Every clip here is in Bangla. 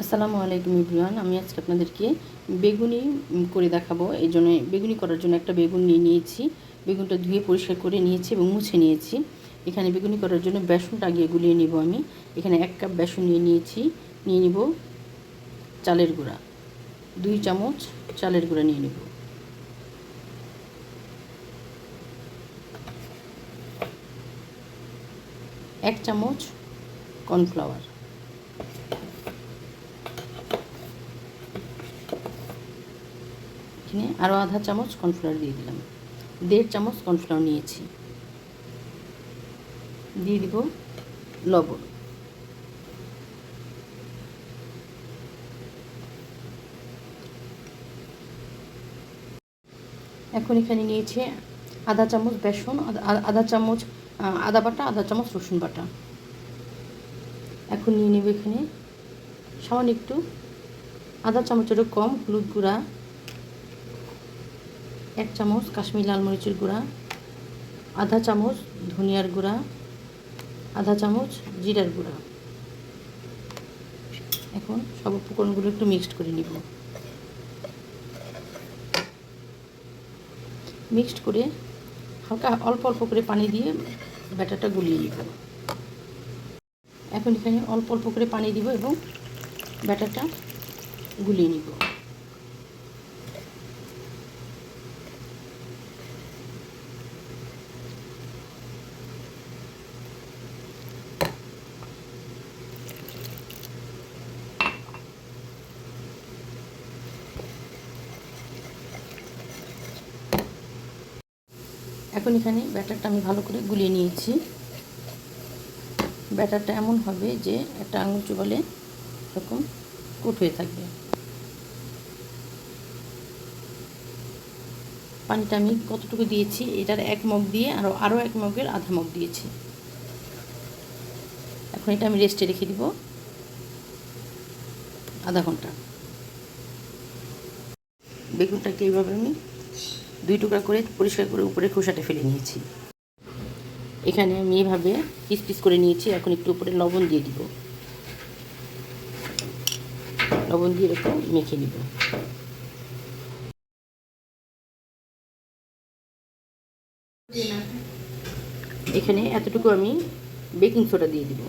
আসসালামু আলাইকুম এভরিওয়ান। আমি আজকে আপনাদেরকে বেগুনি করে দেখাবো। এই জন্য বেগুনি করার জন্য একটা বেগুন নিয়েছি। বেগুনটা ধুয়ে পরিষ্কার করে নিয়েছি এবং মুছে নিয়েছি। এখানে বেগুনি করার জন্য বেসনটা আগে গুলিয়ে নেব আমি। এখানে 1 কাপ বেসন নিয়েছি। নিয়ে নিব চালের গুঁড়া, 2 চামচ চালের গুঁড়া নিয়ে নেব। এক চামচ কর্নফ্লাওয়ার, এখানে আরও আধা চামচ কর্নফ্লাওয়ার দিয়ে দিলাম। 1.5 চামচ কর্নফ্লাওয়ার নিয়েছি। দিয়ে দিব লবণ, এখন এখানে নিয়েছি আধা চামচ বেসন, আধা চামচ আদা বাটা, আধা চামচ রসুন বাটা। এখন নিয়ে নেব এখানে সামান্য একটু আধা চামচেরও কম হলুদ গুঁড়া, 1 চামচ কাশ্মীরি লাল মরিচের গুঁড়া, আধা চামচ ধনিয়ার গুঁড়া, আধা চামচ জিরার গুঁড়া। এখন সব উপকরণগুলো একটু মিক্সড করে নিব। মিক্সড করে হালকা অল্প অল্প করে পানি দিয়ে ব্যাটারটা গুলিয়ে নিব। এখন এখানে অল্প অল্প করে পানি দিব এবং ব্যাটারটা গুলিয়ে নিব। এখন এখানে ব্যাটারটা আমি ভালো করে গুলিয়ে নিয়েছি। ব্যাটারটা এমন হবে যে একটা আঙুল চুবালে এরকম কোট হয়ে থাকবে। পানিটা আমি কতটুকু দিয়েছি, এটার 1 মগ দিয়ে আরও 1 মগের আধা মগ দিয়েছি। এখন এটা আমি রেস্টে রেখে দিব আধা ঘন্টা। বেগুনটাকে এইভাবে আমি 2 টুকরা করে পরিষ্কার করে উপরে খোসাটা ফেলে নিয়েছি। এখানে আমি এইভাবে পিস পিস করে নিয়েছি। এখন একটু উপরে লবণ দিয়ে দিব। লবণ দিয়ে একটু মেখে নিব। এখানে এতটুকু আমি বেকিং সোডা দিয়ে দিব।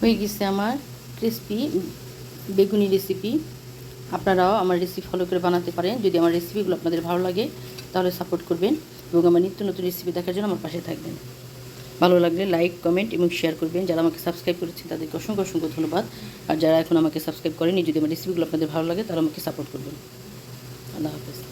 হয়ে গেছে আমার ক্রিসপি বেগুনি রেসিপি। আপনারাও আমার রেসিপি ফলো করে বানাতে পারেন। যদি আমার রেসিপিগুলো আপনাদের ভালো লাগে তাহলে সাপোর্ট করবেন এবং আমার নিত্য নতুন রেসিপি দেখার জন্য আমার পাশে থাকবেন। ভালো লাগলে লাইক, কমেন্ট এবং শেয়ার করবেন। যারা আমাকে সাবস্ক্রাইব করেছেন তাদেরকে অসংখ্য অসংখ্য ধন্যবাদ। আর যারা এখন আমাকে সাবস্ক্রাইব করেনি, যদি আমার রেসিপিগুলো আপনাদের ভালো লাগে তাহলে আমাকে সাপোর্ট করবেন। আল্লাহ হাফেজ।